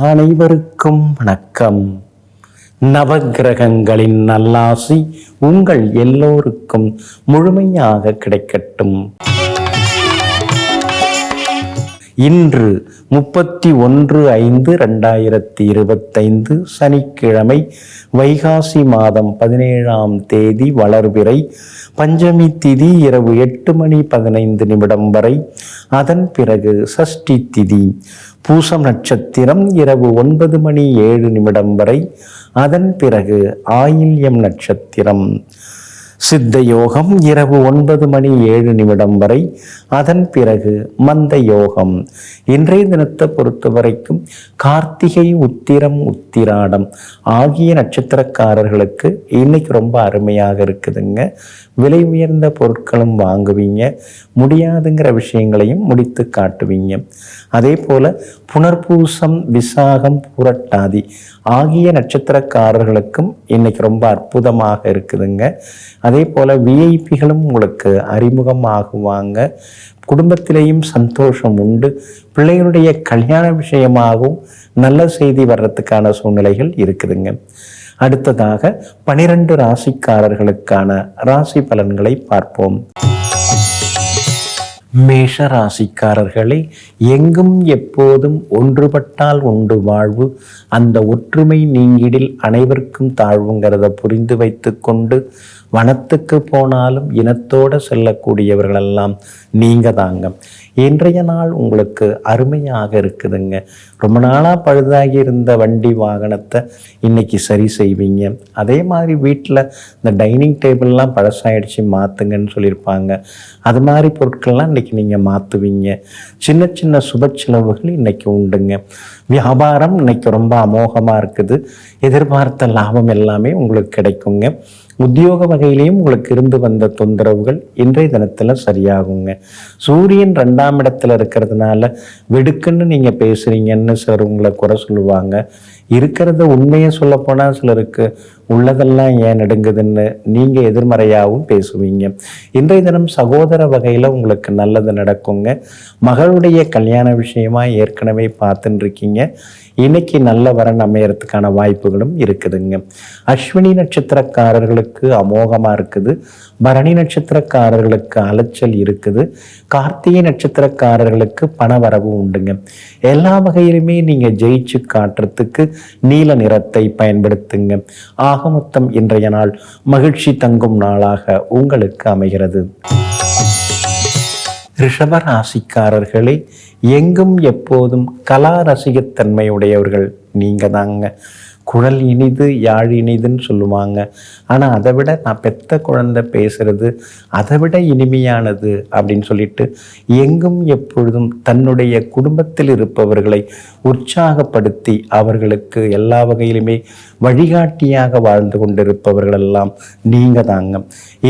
அனைவருக்கும் வணக்கம். நவக்கிரகங்களின் நல்லாசி உங்கள் எல்லோருக்கும் முழுமையாக கிடைக்கட்டும். இன்று 31/5/2025 சனிக்கிழமை, வைகாசி மாதம் 17ஆம் தேதி வளர்பிறை, பஞ்சமி திதி இரவு 8:15 வரை, அதன் பிறகு சஷ்டி திதி, பூசம் நட்சத்திரம் இரவு 9:07 வரை, அதன் பிறகு ஆயில்யம் நட்சத்திரம், சித்த யோகம் இரவு 9:07 வரை, அதன் பிறகு மந்த யோகம். இன்றைய தினத்தை பொறுத்த வரைக்கும் கார்த்திகை, உத்திரம், உத்திராடம் ஆகிய நட்சத்திரக்காரர்களுக்கு இன்னைக்கு ரொம்ப அருமையாக இருக்குதுங்க. விலை உயர்ந்த பொருட்களும் வாங்குவீங்க, முடியாதுங்கிற விஷயங்களையும் முடித்து காட்டுவீங்க. அதே போல புனர்பூசம், விசாகம், பூரட்டாதி ஆகிய நட்சத்திரக்காரர்களுக்கும் இன்னைக்கு ரொம்ப அற்புதமாக இருக்குதுங்க. அதே போல் விஐபிகளும் உங்களுக்கு அறிமுகமாகுவாங்க. குடும்பத்திலேயும் சந்தோஷம் உண்டு. பிள்ளைகளுடைய கல்யாண விஷயமாகவும் நல்ல செய்தி வர்றதுக்கான சூழ்நிலைகள் இருக்குதுங்க. அடுத்ததாக 12 ராசிக்காரர்களுக்கான ராசி பலன்களை பார்ப்போம். மேஷ ராசிக்காரர்களே, எங்கும் எப்போதும் ஒன்றுபட்டால் உண்டு வாழ்வு, அந்த ஒற்றுமை நீங்கிடில் அனைவருக்கும் தாழ்வுங்கிறத புரிந்து வைத்து கொண்டு வனத்துக்கு போனாலும் இனத்தோடு செல்லக்கூடியவர்களெல்லாம் நீங்க தாங்க. இன்றைய நாள் உங்களுக்கு அருமையாக இருக்குதுங்க. ரொம்ப நாளாக பழுதாகி இருந்த வண்டி வாகனத்தை இன்னைக்கு சரி செய்வீங்க. அதே மாதிரி வீட்டில் இந்த டைனிங் டேபிள்லாம் பழசாயிடுச்சு, மாற்றுங்கன்னு சொல்லியிருப்பாங்க. அது மாதிரி பொருட்கள்லாம் இன்னைக்கு நீங்கள் மாற்றுவீங்க. சின்ன சின்ன சுப செலவுகள் இன்னைக்கு உண்டுங்க. வியாபாரம் இன்னைக்கு ரொம்ப அமோகமாக இருக்குது. எதிர்பார்த்த லாபம் எல்லாமே உங்களுக்கு கிடைக்குங்க. உத்தியோக வகையிலையும் உங்களுக்கு இருந்து வந்த தொந்தரவுகள் இன்றைய தினத்தில் சரியாகுங்க. சூரியன் 2ஆம் இடத்துல இருக்கிறதுனால வெடுக்குன்னு நீங்கள் பேசுகிறீங்கன்னு சிலர் உங்களை குறை சொல்லுவாங்க. இருக்கிறத உண்மையை சொல்லப்போனால் சிலருக்கு உள்ளதெல்லாம் ஏன் நடுங்குதுன்னு நீங்கள் எதிர்மறையாகவும் பேசுவீங்க. இன்றைய தினம் சகோதர வகையில் உங்களுக்கு நல்லது நடக்குங்க. மகளுடைய கல்யாண விஷயமா ஏற்கனவே பார்த்துட்டு இருக்கீங்க. இன்னைக்கு நல்ல வரன் அமையறதுக்கான வாய்ப்புகளும் இருக்குதுங்க. அஸ்வினி நட்சத்திரக்காரர்களுக்கு அமோகமாக இருக்குது. பரணி நட்சத்திரக்காரர்களுக்கு அலைச்சல் இருக்குது. கார்த்திகை நட்சத்திரக்காரர்களுக்கு பண வரவு உண்டுங்க. எல்லா வகையிலுமே நீங்கள் ஜெயிச்சு காட்டுறதுக்கு நீல நிறத்தை பயன்படுத்துங்க. ஆக மொத்தம் இன்றைய நாள் மகிழ்ச்சி தங்கும் நாளாக உங்களுக்கு அமைகிறது. ரிஷப ராசிக்காரர்களே, எங்கும் எப்போதும் கலா ரசிகத்தன்மையுடையவர்கள் நீங்கள் தாங்க. குழல் இனிது யாழ் இனிதுன்னு சொல்லுவாங்க. ஆனால் அதை விட நான் பெத்த குழந்தை பேசுறது அதை விட இனிமையானது அப்படின்னு சொல்லிட்டு எங்கும் எப்பொழுதும் தன்னுடைய குடும்பத்தில் இருப்பவர்களை உற்சாகப்படுத்தி அவர்களுக்கு எல்லா வகையிலுமே வழிகாட்டியாக வாழ்ந்து கொண்டிருப்பவர்களெல்லாம் நீங்கள் தாங்க.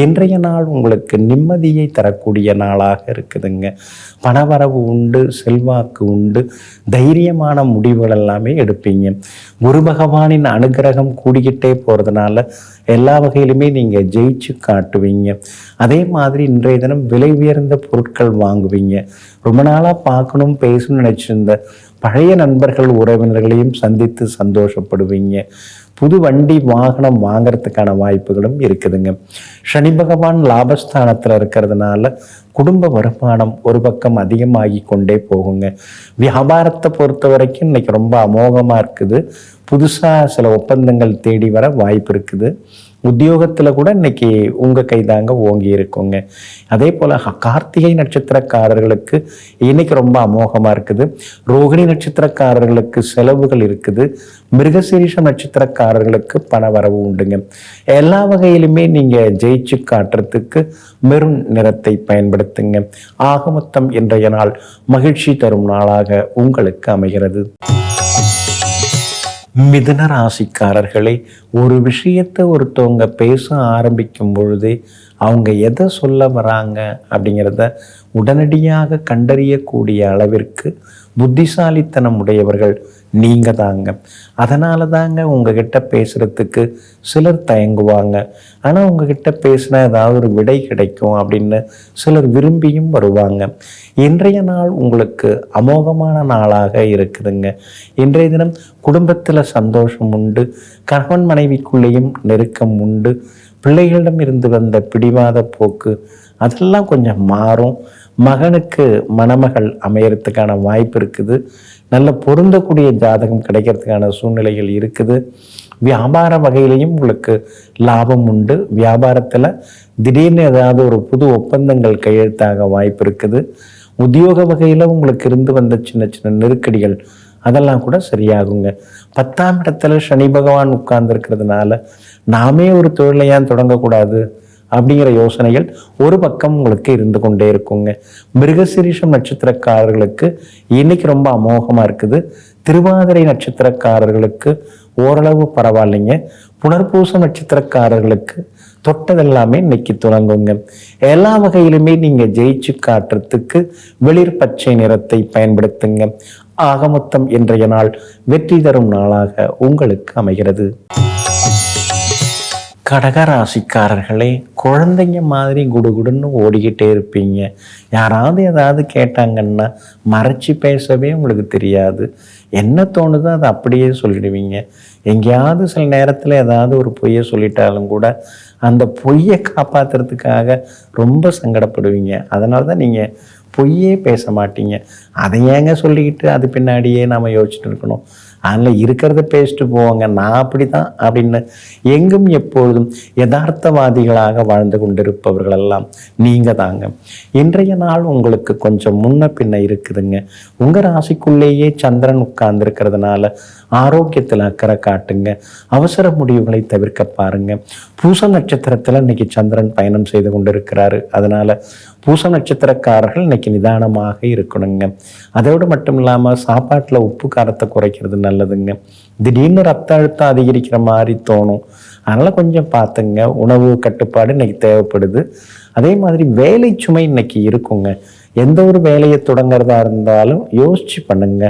இன்றைய நாள் உங்களுக்கு நிம்மதியை தரக்கூடிய நாளாக இருக்குதுங்க. பணவரவு உண்டு, செல்வாக்கு உண்டு, தைரியமான முடிவுகள் எல்லாமே எடுப்பீங்க. குரு பகவானின் அனுகிரகம் கூடிக்கிட்டே போகிறதுனால எல்லா வகையிலுமே நீங்கள் ஜெயிச்சு காட்டுவீங்க. அதே மாதிரி இன்றைய தினம் விலை உயர்ந்த பொருட்கள் வாங்குவீங்க. ரொம்ப நாளாக பார்க்கணும் பேசணும்னு நினச்சிருந்த பழைய நண்பர்கள் உறவினர்களையும் சந்தித்து சந்தோஷப்படுவீங்க. புது வண்டி வாகனம் வாங்கிறதுக்கான வாய்ப்புகளும் இருக்குதுங்க. சனி பகவான் லாபஸ்தானத்தில் இருக்கிறதுனால குடும்ப வருமானம் ஒரு பக்கம் அதிகமாகி கொண்டே போகுங்க. வியாபாரத்தை பொறுத்த வரைக்கும் இன்னைக்கு ரொம்ப அமோகமாக இருக்குது. புதுசாக சில ஒப்பந்தங்கள் தேடி வர வாய்ப்பு இருக்குது. உத்தியோகத்தில் கூட இன்னைக்கு உங்கள் கைதாங்க ஓங்கி இருக்குங்க. அதே போல் கார்த்திகை நட்சத்திரக்காரர்களுக்கு இன்னைக்கு ரொம்ப அமோகமாக இருக்குது. ரோகிணி நட்சத்திரக்காரர்களுக்கு செலவுகள் இருக்குது. மிருகசீரிஷம் நட்சத்திரக்காரர்களுக்கு பண வரவு உண்டுங்க. எல்லா வகையிலுமே நீங்கள் ஜெயிச்சு காட்டுறதுக்கு மெரூன் நிறத்தை பயன்படுத்துங்க. ஆக மொத்தம் இன்றைய நாள் மகிழ்ச்சி தரும் நாளாக உங்களுக்கு அமைகிறது. மிதுன ராசிக்காரர்களே, ஒரு விஷயத்தை ஒருத்தவங்க பேச ஆரம்பிக்கும் பொழுதே அவங்க எதை சொல்ல வராங்க அப்படிங்கிறத உடனடியாக கண்டறியக்கூடிய அளவிற்கு புத்திசாலித்தனம் உடையவர்கள் நீங்க தாங்க. அதனால தாங்க உங்ககிட்ட பேசுறதுக்கு சிலர் தயங்குவாங்க. ஆனால் உங்ககிட்ட பேசினா ஏதாவது ஒரு விடை கிடைக்கும் அப்படின்னு சிலர் விரும்பியும் வருவாங்க. இன்றைய நாள் உங்களுக்கு அமோகமான நாளாக இருக்குதுங்க. இன்றைய தினம் குடும்பத்தில் சந்தோஷம் உண்டு, கணவன் மனைவிக்குள்ளேயும் நெருக்கம் உண்டு, பிள்ளைகளிடம் இருந்து வந்த பிடிவாத போக்கு அதெல்லாம் கொஞ்சம் மாறும். மகனுக்கு மணமகள் அமையறதுக்கான வாய்ப்பு இருக்குது. நல்ல பொருந்தக்கூடிய ஜாதகம் கிடைக்கிறதுக்கான சூழ்நிலைகள் இருக்குது. வியாபார வகையிலையும் உங்களுக்கு லாபம் உண்டு. வியாபாரத்தில் திடீர்னு ஏதாவது ஒரு புது ஒப்பந்தங்கள் கையெழுத்தாக வாய்ப்பு இருக்குது. உத்தியோக வகையில் உங்களுக்கு இருந்து வந்த சின்ன சின்ன நெருக்கடிகள் அதெல்லாம் கூட சரியாகுங்க. 10ஆம் இடத்துல சனி பகவான் உட்கார்ந்துருக்கிறதுனால நாமே ஒரு தொழிலையான் தொடங்கக்கூடாது அப்படிங்கிற யோசனைகள் ஒரு பக்கம் உங்களுக்கு இருந்து கொண்டே இருக்குங்க. மிருகசீரிஷம் நட்சத்திரக்காரர்களுக்கு இன்னைக்கு ரொம்ப அமோகமாக இருக்குது. திருவாதிரை நட்சத்திரக்காரர்களுக்கு ஓரளவு பரவாயில்லைங்க. புனர்பூச நட்சத்திரக்காரர்களுக்கு தொட்டதெல்லாமே இன்னைக்கு தொடங்குங்க. எல்லா வகையிலுமே நீங்கள் ஜெயிச்சு காட்டுறதுக்கு வெளிர் பச்சை நிறத்தை பயன்படுத்துங்க. ஆக மொத்தம் இன்றைய நாள் வெற்றி தரும் நாளாக உங்களுக்கு அமைகிறது. கடகராசிக்காரர்களே, குழந்தைங்க மாதிரி குடுகுடுன்னு ஓடிக்கிட்டே இருப்பீங்க. யாராவது ஏதாவது கேட்டாங்கன்னா மறைச்சி பேசவே உங்களுக்கு தெரியாது. என்ன தோணுதோ அதை அப்படியே சொல்லிடுவீங்க. எங்கேயாவது சில நேரத்தில் ஏதாவது ஒரு பொய்யை சொல்லிட்டாலும் கூட அந்த பொய்யை காப்பாற்றுறதுக்காக ரொம்ப சங்கடப்படுவீங்க. அதனால தான் நீங்கள் பொய்யே பேச மாட்டீங்க. அதை ஏங்க சொல்லிக்கிட்டு அது பின்னாடியே நாம் யோசிச்சுட்டு இருக்கணும். அதில் இருக்கிறத பேசிட்டு போவாங்க. நான் அப்படி தான் அப்படின்னு எங்கும் எப்பொழுதும் யதார்த்தவாதிகளாக வாழ்ந்து கொண்டிருப்பவர்களெல்லாம் நீங்கள் தாங்க. இன்றைய நாள் உங்களுக்கு கொஞ்சம் முன்ன பின்ன இருக்குதுங்க. உங்கள் ராசிக்குள்ளேயே சந்திரன் உட்கார்ந்துருக்கிறதுனால ஆரோக்கியத்தில் அக்கறை காட்டுங்க. அவசர முடிவுகளை தவிர்க்க பாருங்க. பூச நட்சத்திரத்தில் இன்னைக்கு சந்திரன் பயணம் செய்து கொண்டிருக்கிறாரு. அதனால பூச நட்சத்திரக்காரர்கள் இன்னைக்கு நிதானமாக இருக்கணுங்க. அதோடு மட்டும் இல்லாமல் சாப்பாட்டில் உப்பு காரத்தை குறைக்கிறது நல்லதுங்க. திடீர்னு ரத்த அழுத்தம் அதிகரிக்கிற மாதிரி தோணும். அதனால் கொஞ்சம் பார்த்துங்க. உணவு கட்டுப்பாடு இன்னைக்கு தேவைப்படுது. அதே மாதிரி வேலை சுமை இன்னைக்கு இருக்குங்க. எந்த ஒரு வேலையை தொடங்குறதா இருந்தாலும் யோசிச்சு பண்ணுங்க.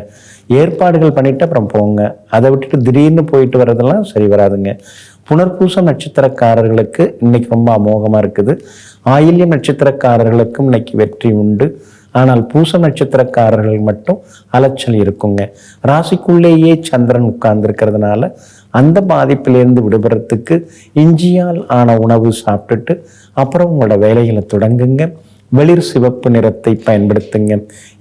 ஏற்பாடுகள் பண்ணிட்டு அப்புறம் போங்க. அதை விட்டுட்டு திடீர்னு போயிட்டு வர்றதெல்லாம் சரி வராதுங்க. புனர்பூசம் நட்சத்திரக்காரர்களுக்கு இன்னைக்கு ரொம்ப அமோகமாக இருக்குது. ஆயில்யம் நட்சத்திரக்காரர்களுக்கும் இன்னைக்கு வெற்றி உண்டு. ஆனால் பூச நட்சத்திரக்காரர்கள் மட்டும் அலைச்சல் இருக்குங்க. ராசிக்குள்ளேயே சந்திரன் உட்கார்ந்துருக்கிறதுனால அந்த பாதிப்பிலிருந்து விடுபடுறதுக்கு இஞ்சியால் ஆன உணவு சாப்பிட்டுட்டு அப்புறம் உங்களோட வேலைகளை தொடங்குங்க. வெளிர் சிவப்பு நிறத்தை பயன்படுத்துங்க.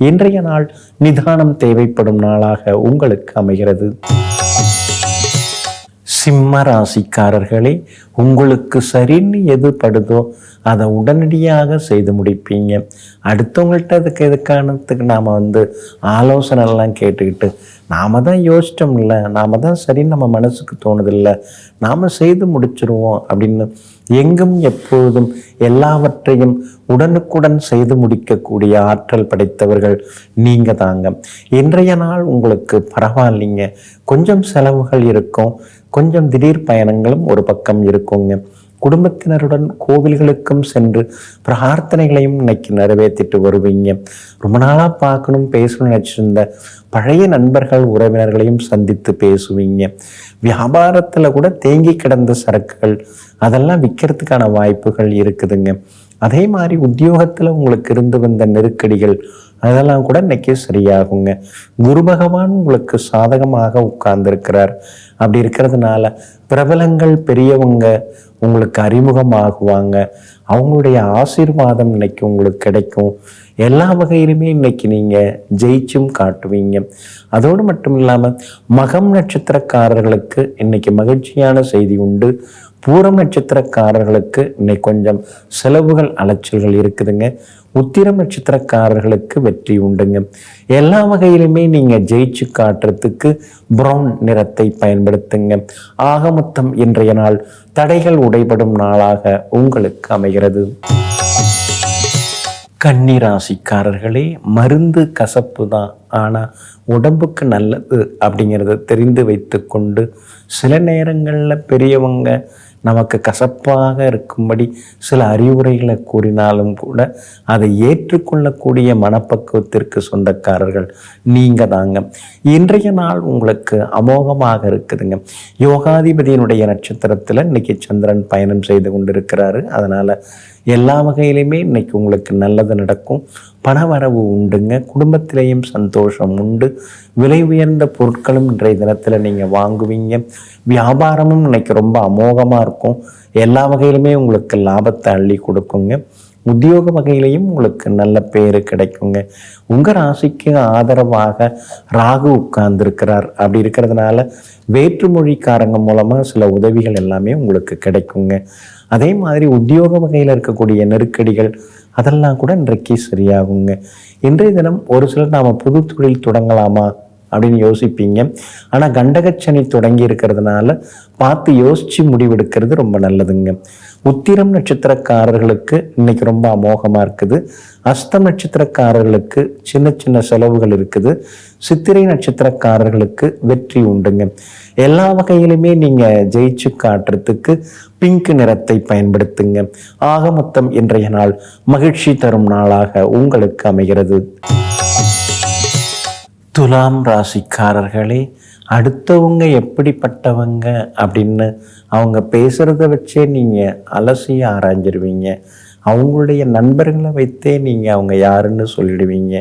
இன்றைய நாள் நிதானம் தேவைப்படும் நாளாக உங்களுக்கு அமைகிறது. சிம்ம ராசிக்காரர்களே, உங்களுக்கு சரின்னு எது படுதோ அதை உடனடியாக செய்து முடிப்பீங்க. அடுத்தவங்கள்ட்ட அதுக்கு எதுக்கானதுக்கு நாம் ஆலோசனைலாம் கேட்டுக்கிட்டு நாம் தான் யோசிச்சோம்ல, நாம் தான் சரின்னு நம்ம மனசுக்கு தோணுதில்லை, நாம் செய்து முடிச்சிருவோம் அப்படின்னு எங்கும் எப்பொழுதும் எல்லாவற்றையும் உடனுக்குடன் செய்து முடிக்கக்கூடிய ஆற்றல் படைத்தவர்கள் நீங்கள் தாங்க. இன்றைய நாள் உங்களுக்கு பரவாயில்லைங்க. கொஞ்சம் செலவுகள் இருக்கும், கொஞ்சம் திடீர் பயணங்களும் ஒரு பக்கம் இருக்குங்க. குடும்பத்தினருடன் கோவில்களுக்கும் சென்று பிரார்த்தனைகளையும் இன்னைக்கு நிறைவேற்றிட்டு வருவீங்க. ரொம்ப நாளாக பார்க்கணும் பேசணும்னு நினச்சிருந்த பழைய நண்பர்கள் உறவினர்களையும் சந்தித்து பேசுவீங்க. வியாபாரத்தில் கூட தேங்கி கிடந்த சரக்குகள் அதெல்லாம் விற்கிறதுக்கான வாய்ப்புகள் இருக்குதுங்க. அதே மாதிரி உத்தியோகத்தில் உங்களுக்கு இருந்து வந்த நெருக்கடிகள் அதெல்லாம் கூட இன்னைக்கு சரியாகுங்க. குரு பகவான் உங்களுக்கு சாதகமாக உட்கார்ந்துருக்கிறார். அப்படி இருக்கிறதுனால பிரபலங்கள் பெரியவங்க உங்களுக்கு அறிமுகமாகுவாங்க. அவங்களுடைய ஆசீர்வாதம் இன்னைக்கு உங்களுக்கு கிடைக்கும். எல்லா வகையிலுமே இன்னைக்கு நீங்கள் ஜெயிச்சும் காட்டுவீங்க. அதோடு மட்டும் இல்லாமல் மகம் நட்சத்திரக்காரர்களுக்கு இன்னைக்கு மகிழ்ச்சியான செய்தி உண்டு. பூரம் நட்சத்திரக்காரர்களுக்கு இன்னைக்கு கொஞ்சம் செலவுகள் அலைச்சல்கள் இருக்குதுங்க. உத்திரம் நட்சத்திரக்காரர்களுக்கு வெற்றி உண்டுங்க. எல்லா வகையிலுமே நீங்கள் ஜெயிச்சு காட்டுறதுக்கு பிரவுன் நிறத்தை பயன்படுத்துங்க. ஆக மொத்தம் இன்றைய நாள் தடைகள் உடைபடும் நாளாக உங்களுக்கு அமைகிறது. கன்னிராசிக்காரர்களே, மருந்து கசப்பு தான், ஆனால் உடம்புக்கு நல்லது அப்படிங்கிறத தெரிந்து வைத்து கொண்டு சில நேரங்களில் பெரியவங்க நமக்கு கசப்பாக இருக்கும்படி சில அறிவுரைகளை கூறினாலும் கூட அதை ஏற்றுக்கொள்ளக்கூடிய மனப்பக்குவத்திற்கு சொந்தக்காரர்கள் நீங்கள் தாங்க. இன்றைய நாள் உங்களுக்கு அமோகமாக இருக்குதுங்க. யோகாதிபதியினுடைய நட்சத்திரத்தில் இன்னைக்கு சந்திரன் பயணம் செய்து கொண்டிருக்கிறாரு. அதனால் எல்லா வகையிலுமே இன்னைக்கு உங்களுக்கு நல்லது நடக்கும். பணவரவு உண்டுங்க. குடும்பத்திலேயும் சந்தோஷம் உண்டு. விலை உயர்ந்த பொருட்களும் இன்றைய தினத்தில் நீங்கள் வாங்குவீங்க. வியாபாரமும் இன்னைக்கு ரொம்ப அமோகமாக இருக்கும். எல்லா வகையிலுமே உங்களுக்கு லாபத்தை அள்ளி கொடுக்குங்க. உத்தியோக வகையிலையும் உங்களுக்கு நல்ல பேர் கிடைக்குங்க. உங்கள் ராசிக்கு ஆதரவாக ராகு உட்கார்ந்துருக்கிறார். அப்படி இருக்கிறதுனால வேற்றுமொழிக்காரங்க மூலமாக சில உதவிகள் எல்லாமே உங்களுக்கு கிடைக்குங்க. அதே மாதிரி உத்தியோக வகையில் இருக்கக்கூடிய நெருக்கடிகள் அதெல்லாம் கூட இன்றைக்கு சரியாகுங்க. இன்றைய தினம் ஒரு சிலர் நாம் புது தொழில் தொடங்கலாமா அப்படின்னு யோசிப்பீங்க. ஆனால் கண்டகச்சனி தொடங்கி இருக்கிறதுனால பார்த்து யோசித்து முடிவெடுக்கிறது ரொம்ப நல்லதுங்க. உத்திரம் நட்சத்திரக்காரர்களுக்கு இன்னைக்கு ரொம்ப அமோகமாக இருக்குது. அஸ்தம் நட்சத்திரக்காரர்களுக்கு சின்ன சின்ன செலவுகள் இருக்குது. சித்திரை நட்சத்திரக்காரர்களுக்கு வெற்றி உண்டுங்க. எல்லா வகையிலுமே நீங்கள் ஜெயிச்சு காட்டுறதுக்கு பிங்க் நிறத்தை பயன்படுத்துங்க. ஆக மொத்தம் இன்றைய நாள் மகிழ்ச்சி தரும் நாளாக உங்களுக்கு அமைகிறது. துலாம் ராசிக்காரர்களே, அடுத்தவங்க எப்படிப்பட்டவங்க அப்படின்னு அவங்க பேசுகிறத வச்சே நீங்கள் அலசி ஆராய்ஞ்சிருவீங்க. அவங்களுடைய நண்பர்களை வைத்தே நீங்கள் அவங்க யாருன்னு சொல்லிடுவீங்க.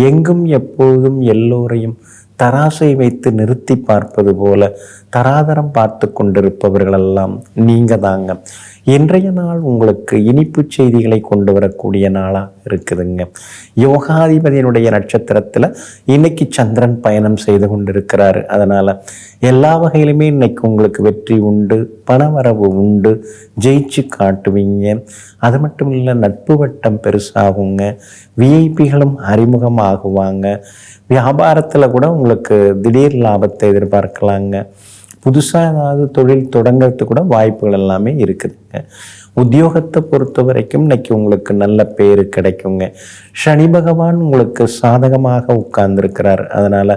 எங்கும் எப்போதும் எல்லோரையும் தராசை வைத்து நிறுத்தி பார்ப்பது போல தராதரம் பார்த்து கொண்டிருப்பவர்களெல்லாம் நீங்கள் தாங்க. இன்றைய நாள் உங்களுக்கு இனிப்பு செய்திகளை கொண்டு வரக்கூடிய நாளாக இருக்குதுங்க. யோகாதிபதியினுடைய நட்சத்திரத்தில் இன்னைக்கு சந்திரன் பயணம் செய்து கொண்டிருக்கிறாரு. அதனால் எல்லா வகையிலுமே இன்னைக்கு உங்களுக்கு வெற்றி உண்டு, பணவரவு உண்டு, ஜெயிச்சு காட்டுவீங்க. அது மட்டும் இல்லை, நட்பு வட்டம் பெருசாகுங்க. விஐபிகளும் அறிமுகமாகுவாங்க. வியாபாரத்தில் கூட உங்களுக்கு திடீர் லாபத்தை எதிர்பார்க்கலாங்க. புதுசாக ஏதாவது தொழில் தொடங்கிறதுக்கு கூட வாய்ப்புகள் எல்லாமே இருக்குதுங்க. உத்தியோகத்தை பொறுத்த வரைக்கும் இன்னைக்கு உங்களுக்கு நல்ல பேர் கிடைக்குங்க. சனி பகவான் உங்களுக்கு சாதகமாக உட்கார்ந்துருக்கிறார். அதனால்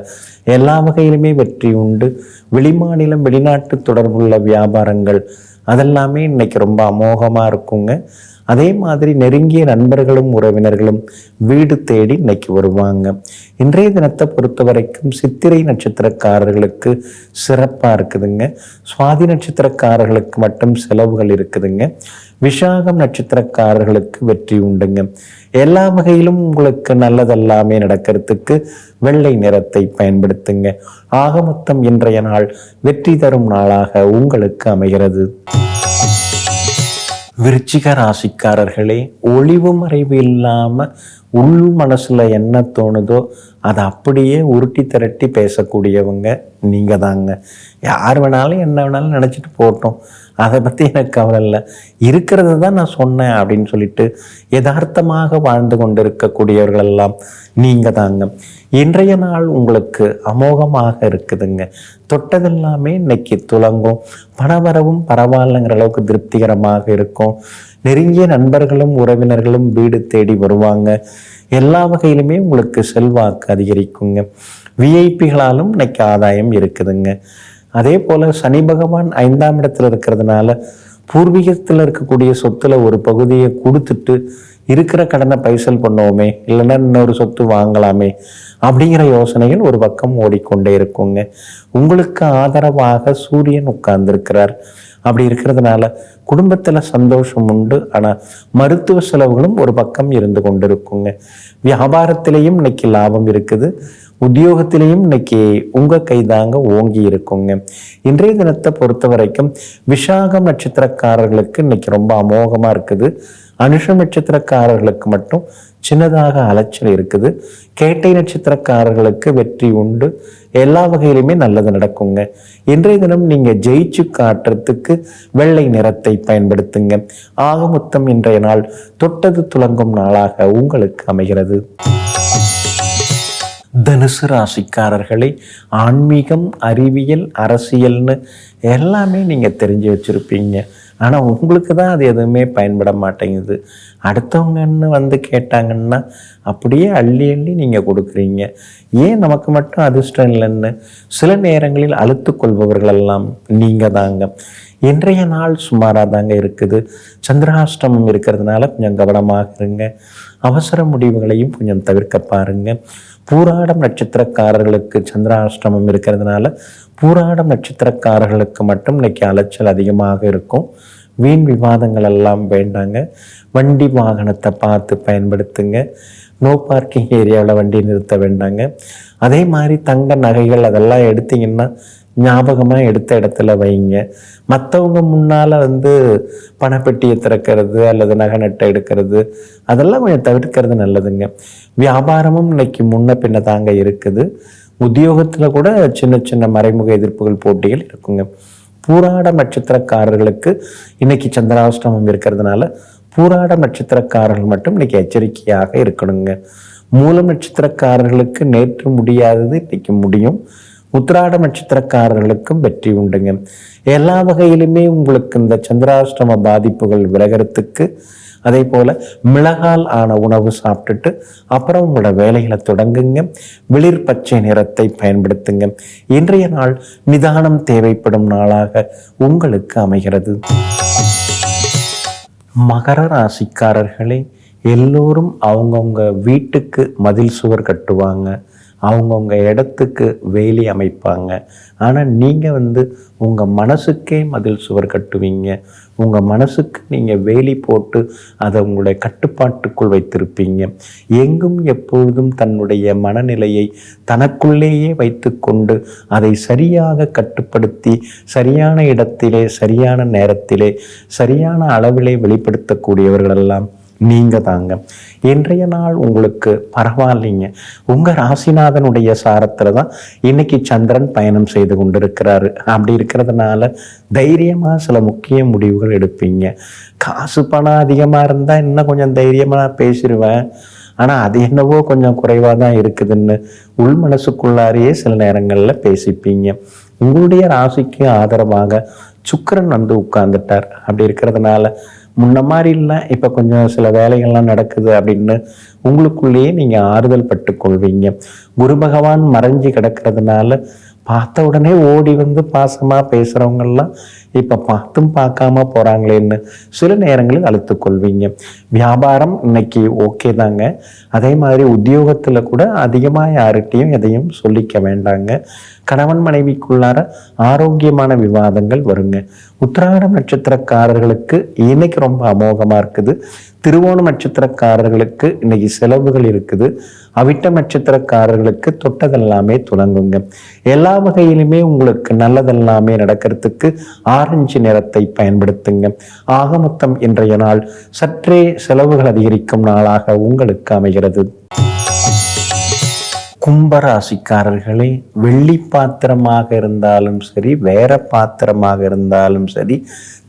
எல்லா வகையிலுமே வெற்றி உண்டு. வெளிமாநிலம் வெளிநாட்டு தொடர்புள்ள வியாபாரங்கள் அதெல்லாமே இன்னைக்கு ரொம்ப அமோகமாக இருக்குங்க. அதே மாதிரி நெருங்கிய நண்பர்களும் உறவினர்களும் வீடு தேடி இன்னைக்கு வருவாங்க. இன்றைய தினத்தை பொறுத்த வரைக்கும் சித்திரை நட்சத்திரக்காரர்களுக்கு சிறப்பாக இருக்குதுங்க. சுவாதி நட்சத்திரக்காரர்களுக்கு மட்டும் செலவுகள் இருக்குதுங்க. விஷாகம் நட்சத்திரக்காரர்களுக்கு வெற்றி உண்டுங்க. எல்லா வகையிலும் உங்களுக்கு நல்லதெல்லாமே நடக்கிறதுக்கு வெள்ளை நிறத்தை பயன்படுத்துங்க. ஆக மொத்தம் இன்றைய நாள் வெற்றி தரும் நாளாக உங்களுக்கு அமைகிறது. விருச்சிக ராசிக்காரர்களே, ஒளிவு மறைவு இல்லாமல் உள் மனசில் என்ன தோணுதோ அதை அப்படியே உருட்டி திரட்டி பேசக்கூடியவங்க நீங்கள் தாங்க. யார் வேணாலும் என்ன வேணாலும் நினச்சிட்டு போட்டோம், அதை பற்றி எனக்கு கவலை இல்லை, இருக்கிறது தான் நான் சொன்னேன் அப்படின்னு சொல்லிட்டு யதார்த்தமாக வாழ்ந்து கொண்டு இருக்கக்கூடியவர்களெல்லாம் நீங்கள் தாங்க. இன்றைய நாள் உங்களுக்கு அமோகமாக இருக்குதுங்க. தொட்டதெல்லாமே இன்னைக்கு துலங்கும். பணவரவும் பரவாயில்லைங்கிற அளவுக்கு திருப்திகரமாக இருக்கும். நெருங்கிய நண்பர்களும் உறவினர்களும் வீடு தேடி வருவாங்க. எல்லா வகையிலுமே உங்களுக்கு செல்வாக்கு அதிகரிக்குங்க. விஐபிகளாலும் இன்னைக்கு ஆதாயம் இருக்குதுங்க. அதே போல் சனி பகவான் 5ஆம் இடத்துல இருக்கிறதுனால பூர்வீகத்தில் இருக்கக்கூடிய சொத்துல ஒரு பகுதியை கொடுத்துட்டு இருக்கிற கடனை பைசல் பண்ணுவோமே, இல்லைன்னா இன்னொரு சொத்து வாங்கலாமே அப்படிங்கிற யோசனைகள் ஒரு பக்கம் ஓடிக்கொண்டே இருக்குங்க. உங்களுக்கு ஆதரவாக சூரியன் உட்கார்ந்துருக்கிறார். அப்படி இருக்கிறதுனால குடும்பத்தில் சந்தோஷம் உண்டு. ஆனால் மருத்துவ செலவுகளும் ஒரு பக்கம் இருந்து கொண்டு இருக்குங்க. வியாபாரத்திலையும் இன்னைக்கு லாபம் இருக்குது. உத்தியோகத்திலையும் இன்னைக்கு உங்கள் கைதாங்க ஓங்கி இருக்குங்க. இன்றைய தினத்தை பொறுத்த வரைக்கும் விஷாகம் நட்சத்திரக்காரர்களுக்கு இன்னைக்கு ரொம்ப அமோகமாக இருக்குது. அனுஷம் நட்சத்திரக்காரர்களுக்கு மட்டும் சின்னதாக அலைச்சல் இருக்குது. கேட்டை நட்சத்திரக்காரர்களுக்கு வெற்றி உண்டு. எல்லா வகையிலுமே நல்லது நடக்குங்க. இன்றைய தினம் நீங்கள் ஜெயிச்சு காட்டுறதுக்கு வெள்ளை நிறத்தை பயன்படுத்துங்க. ஆக மொத்தம் இன்றைய நாள் தொட்டது துலங்கும் நாளாக உங்களுக்கு அமைகிறது. தனுசு ராசிக்காரர்களை, ஆன்மீகம், அறிவியல், அரசியல்னு எல்லாமே நீங்கள் தெரிஞ்சு வச்சுருப்பீங்க. ஆனால் உங்களுக்கு தான் அது எதுவுமே பயன்பட மாட்டேங்குது. அடுத்தவங்கன்னு வந்து கேட்டாங்கன்னா அப்படியே அள்ளி அள்ளி நீங்கள் கொடுக்குறீங்க. ஏன் நமக்கு மட்டும் அதிர்ஷ்டம் இல்லைன்னு சில நேரங்களில் அழுத்து கொள்பவர்களெல்லாம் நீங்கள் தாங்க. இன்றைய நாள் சுமாராக தாங்க இருக்குது. சந்திராஷ்டமம் இருக்கிறதுனால கொஞ்சம் கவனமாக இருங்க. அவசர முடிவுகளையும் கொஞ்சம் தவிர்க்க பாருங்க. பூராடம் நட்சத்திரக்காரர்களுக்கு சந்திராஷ்டமம் இருக்கிறதுனால பூராடம் நட்சத்திரக்காரர்களுக்கு மட்டும் இன்னைக்கு அலைச்சல் அதிகமாக இருக்கும். வீண் விவாதங்கள் எல்லாம் வேண்டாங்க. வண்டி வாகனத்தை பார்த்து பயன்படுத்துங்க. நோ பார்க்கிங் ஏரியாவில் வண்டி நிறுத்த வேண்டாங்க. அதே மாதிரி தங்க நகைகள் அதெல்லாம் எடுத்தீங்கன்னா ஞாபகமாக எடுத்த இடத்துல வைங்க. மற்றவங்க முன்னால் வந்து பணப்பெட்டியை திறக்கிறது அல்லது நகை நட்டை எடுக்கிறது அதெல்லாம் கொஞ்சம் தவிர்க்கிறது நல்லதுங்க. வியாபாரமும் இன்னைக்கு முன்ன பின்ன தாங்க இருக்குது. உத்தியோகத்தில் கூட சின்ன சின்ன மறைமுக எதிர்ப்புகள் போட்டிகள் இருக்குங்க. பூராடம் நட்சத்திரக்காரர்களுக்கு இன்னைக்கு சந்திராஷ்டமம் இருக்கிறதுனால பூராடம் நட்சத்திரக்காரர்கள் மட்டும் இன்னைக்கு எச்சரிக்கையாக இருக்கணுங்க. மூலம் நட்சத்திரக்காரர்களுக்கு நேற்று முடியாதது இன்னைக்கு முடியும். உத்திராடம் நட்சத்திரக்காரர்களுக்கும் வெற்றி உண்டுங்க. எல்லா வகையிலுமே உங்களுக்கு இந்த சந்திராஷ்டம பாதிப்புகள் விலகிறதுக்கு அதே போல் மிளகால் ஆன உணவு சாப்பிட்டுட்டு அப்புறம் உங்களோட வேலைகளை தொடங்குங்க. வெளிர் பச்சை நிறத்தை பயன்படுத்துங்க. இன்றைய நாள் நிதானம் தேவைப்படும் நாளாக உங்களுக்கு அமைகிறது. மகர ராசிக்காரர்களே, எல்லோரும் அவங்கவுங்க வீட்டுக்கு மதில் சுவர் கட்டுவாங்க, அவங்கவுங்க இடத்துக்கு வேலி அமைப்பாங்க. ஆனால் நீங்கள் வந்து உங்கள் மனசுக்கே மதில் சுவர் கட்டுவீங்க. உங்கள் மனசுக்கு நீங்கள் வேலி போட்டு அதை உங்களுடைய கட்டுப்பாட்டுக்குள் வைத்திருப்பீங்க. எங்கும் எப்பொழுதும் தன்னுடைய மனநிலையை தனக்குள்ளேயே வைத்து கொண்டு அதை சரியாக கட்டுப்படுத்தி சரியான இடத்திலே சரியான நேரத்திலே சரியான அளவிலே வெளிப்படுத்தக்கூடியவர்களெல்லாம் நீங்கள் தாங்க. இன்றைய நாள் உங்களுக்கு பரவாயில்லைங்க. உங்கள் ராசிநாதனுடைய சாரத்தில் தான் இன்னைக்கு சந்திரன் பயணம் செய்து கொண்டிருக்கிறாரு. அப்படி இருக்கிறதுனால தைரியமாக சில முக்கிய முடிவுகள் எடுப்பீங்க. காசு பணம் அதிகமாக இருந்தால் இன்னும் கொஞ்சம் தைரியமாக நான் பேசிடுவேன். ஆனால் அது என்னவோ கொஞ்சம் குறைவாக தான் இருக்குதுன்னு உள் மனசுக்குள்ளாரையே சில நேரங்களில் பேசிப்பீங்க. உங்களுடைய ராசிக்கு ஆதரவாக சுக்கிரன் வந்து உட்கார்ந்துட்டார். அப்படி இருக்கிறதுனால முன்ன மாதிரி இல்லை, இப்போ கொஞ்சம் சில வேலைகள்லாம் நடக்குது அப்படின்னு உங்களுக்குள்ளேயே நீங்கள் ஆறுதல் பட்டு கொள்வீங்க. குரு பகவான் மறைஞ்சு கிடக்கிறதுனால பார்த்த உடனே ஓடி வந்து பாசமாக பேசுகிறவங்கெல்லாம் இப்போ பார்த்தும் பார்க்காம போகிறாங்களேன்னு சில நேரங்களில் அழுத்து கொள்வீங்க. வியாபாரம் இன்னைக்கு ஓகே தாங்க. அதே மாதிரி உத்தியோகத்தில் கூட அதிகமாக யார்கிட்டையும் எதையும் சொல்லிக்க வேண்டாங்க. கணவன் மனைவிக்குள்ளார ஆரோக்கியமான விவாதங்கள் வருங்க. உத்திராடம் நட்சத்திரக்காரர்களுக்கு இன்னைக்கு ரொம்ப அமோகமாக இருக்குது. திருவோணம் நட்சத்திரக்காரர்களுக்கு இன்னைக்கு செலவுகள் இருக்குது. அவிட்டம் நட்சத்திரக்காரர்களுக்கு தொட்டதெல்லாமே துலங்குங்க. எல்லா வகையிலுமே உங்களுக்கு நல்லதெல்லாமே நடக்கிறதுக்கு ஆரஞ்சு நிறத்தை பயன்படுத்துங்க. ஆக மொத்தம் இன்றைய நாள் சற்றே செலவுகள் அதிகரிக்கும் நாளாக உங்களுக்கு அமைகிறது. கும்பராசிக்காரர்களே, வெள்ளி பாத்திரமாக இருந்தாலும் சரி, வேற பாத்திரமாக இருந்தாலும் சரி,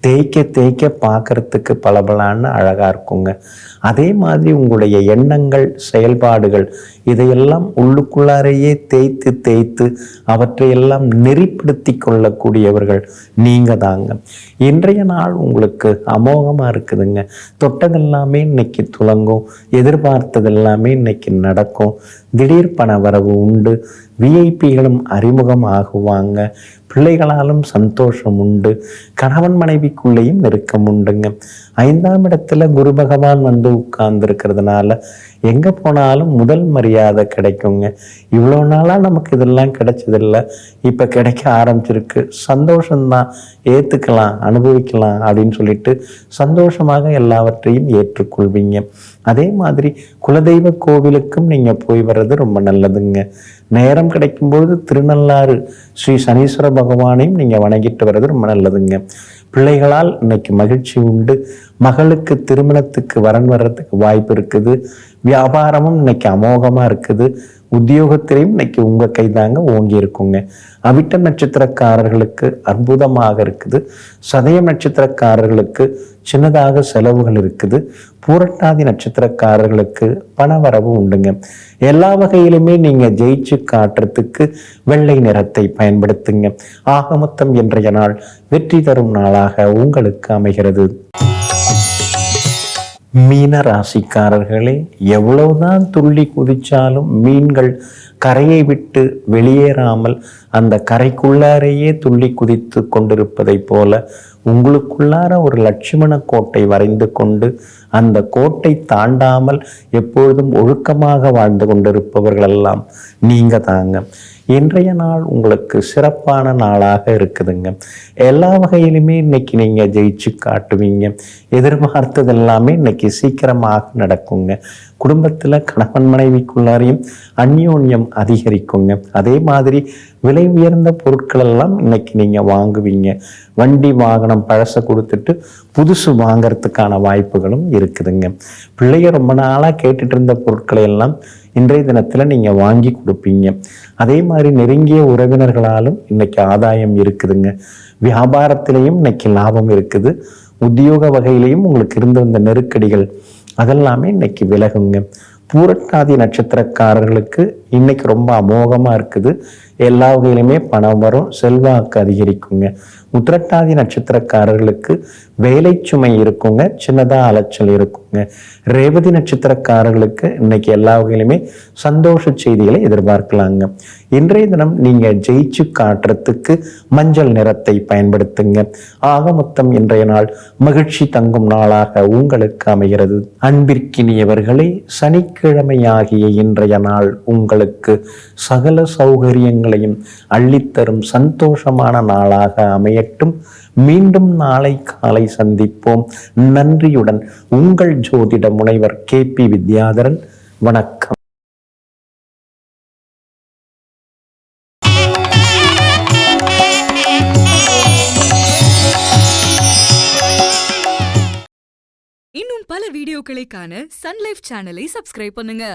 தேய்க்க தேய்க்க பார்க்கறதுக்கு பளபளன்னு அழகாக இருக்குங்க. அதே மாதிரி உங்களுடைய எண்ணங்கள் செயல்பாடுகள் இதையெல்லாம் உள்ளுக்குள்ளாரையே தேய்த்து தேய்த்து அவற்றையெல்லாம் நெறிப்படுத்தி கொள்ளக்கூடியவர்கள் நீங்கள் தாங்க. இன்றைய நாள் உங்களுக்கு அமோகமாக இருக்குதுங்க. தொட்டதெல்லாமே இன்னைக்கு துலங்கும். எதிர்பார்த்ததெல்லாமே இன்னைக்கு நடக்கும். திடீர் பண வரவு உண்டு. விஐபிகளும் அறிமுகம் ஆகுவாங்க. பிள்ளைகளாலும் சந்தோஷம் உண்டு. கணவன் மனைவிக்குள்ளேயும் நெருக்கம் உண்டுங்க. 5ஆம் இடத்துல குரு பகவான் வந்து உட்கார்ந்து இருக்கிறதுனால எங்கே போனாலும் முதல் மரியாதை கிடைக்குங்க. இவ்வளோ நாளாக நமக்கு இதெல்லாம் கிடைச்சதில்லை, இப்போ கிடைக்க ஆரம்பிச்சிருக்கு. சந்தோஷம்தான், ஏற்றுக்கலாம், அனுபவிக்கலாம் அப்படின்னு சொல்லிட்டு சந்தோஷமாக எல்லாவற்றையும் ஏற்றுக்கொள்வீங்க. அதே மாதிரி குலதெய்வ கோவிலுக்கும் நீங்கள் போய் வர்றது ரொம்ப நல்லதுங்க. நேரம் கிடைக்கும்பொழுது திருநள்ளாறு ஸ்ரீ சனீஸ்வர பகவானையும் நீங்கள் வணங்கிட்டு வர்றது ரொம்ப நல்லதுங்க. பிள்ளைகளால் இன்னைக்கு மகிழ்ச்சி உண்டு. மகளுக்கு திருமணத்துக்கு வரன் வர்றதுக்கு வாய்ப்பு இருக்குது. வியாபாரமும் இன்னைக்கு அமோகமாக இருக்குது. உத்தியோகத்திலையும் இன்னைக்கு உங்கள் கைதாங்க ஓங்கி இருக்குங்க. அவிட்டம் நட்சத்திரக்காரர்களுக்கு அற்புதமாக இருக்குது. சதயம் நட்சத்திரக்காரர்களுக்கு சின்னதாக செலவுகள் இருக்குது. பூரட்டாதி நட்சத்திரக்காரர்களுக்கு பணவரவு உண்டுங்க. எல்லா வகையிலுமே நீங்க ஜெயிச்சு காட்டுறதுக்கு வெள்ளை நிறத்தை பயன்படுத்துங்க. ஆக மொத்தம் இன்றைய நாள் வெற்றி தரும் நாளாக உங்களுக்கு அமைகிறது. மீன ராசிக்காரர்களே, எவ்வளவுதான் துள்ளி குதிச்சாலும் மீன்கள் கரையை விட்டு வெளியேறாமல் அந்த கரைக்குள்ளாரையே துள்ளி குதித்து கொண்டிருப்பதை போல உங்களுக்குள்ளார ஒரு லட்சுமண கோட்டை வரைந்து கொண்டு அந்த கோட்டை தாண்டாமல் எப்பொழுதும் ஒழுக்கமாக வாழ்ந்து கொண்டிருப்பவர்களெல்லாம் நீங்க தாங்க. இன்றைய நாள் உங்களுக்கு சிறப்பான நாளாக இருக்குதுங்க. எல்லா வகையிலுமே இன்னைக்கு நீங்க ஜெயிச்சு காட்டுவீங்க. எதிர்பார்த்தது எல்லாமே இன்னைக்கு சீக்கிரமாக நடக்குங்க. குடும்பத்துல கணவன் மனைவிக்குள்ளாரையும் அந்யோன்யம் அதிகரிக்குங்க. அதே மாதிரி விலை உயர்ந்த பொருட்கள் எல்லாம் இன்னைக்கு நீங்க வாங்குவீங்க. வண்டி வாகனம் பழச கொடுத்துட்டு புதுசு வாங்கறதுக்கான வாய்ப்புகளும் இருக்குதுங்க. பிள்ளைய ரொம்ப நாளா கேட்டுட்டு இருந்த பொருட்களை எல்லாம் இன்றைய தினத்துல நீங்க வாங்கி கொடுப்பீங்க. அதே மாதிரி நெருங்கிய உறவினர்களாலும் இன்னைக்கு ஆதாயம் இருக்குதுங்க. வியாபாரத்திலையும் இன்னைக்கு லாபம் இருக்குது. உத்தியோக வகையிலையும் உங்களுக்கு இருந்த இந்த நெருக்கடிகள் அதெல்லாமே இன்னைக்கு விலகுங்க. பூரட்டாதி நட்சத்திரக்காரர்களுக்கு இன்னைக்கு ரொம்ப அமோகமா இருக்குது. எல்லா வகையிலுமே பணம் வரும், செல்வாக்கு அதிகரிக்குங்க. உத்திரட்டாதி நட்சத்திரக்காரர்களுக்கு வேலை சுமை இருக்குங்க, சின்னதா அலைச்சல் இருக்குங்க. ரேவதி நட்சத்திரக்காரர்களுக்கு இன்னைக்கு எல்லா வகையிலுமே சந்தோஷ செய்திகளை எதிர்பார்க்கலாங்க. இன்றைய தினம் நீங்க ஜெயிச்சு காட்டுறதுக்கு மஞ்சள் நிறத்தை பயன்படுத்துங்க. ஆக மொத்தம் இன்றைய நாள் மகிழ்ச்சி தங்கும் நாளாக உங்களுக்கு அமைகிறது. அன்பிற்கினியவர்களே, சனிக்கிழமையாகிய இன்றைய நாள் உங்களுக்கு சகல சௌகரியங்களையும் அள்ளித்தரும் சந்தோஷமான நாளாக அமையட்டும். மீண்டும் நாளை காலை சந்திப்போம். நன்றியுடன் உங்கள் ஜோதிட முனைவர் KP வித்யாதரன். வணக்கம். இன்னும் பல வீடியோக்களை காண சன் லைஃப் சேனலை சப்ஸ்கிரைப் பண்ணுங்க.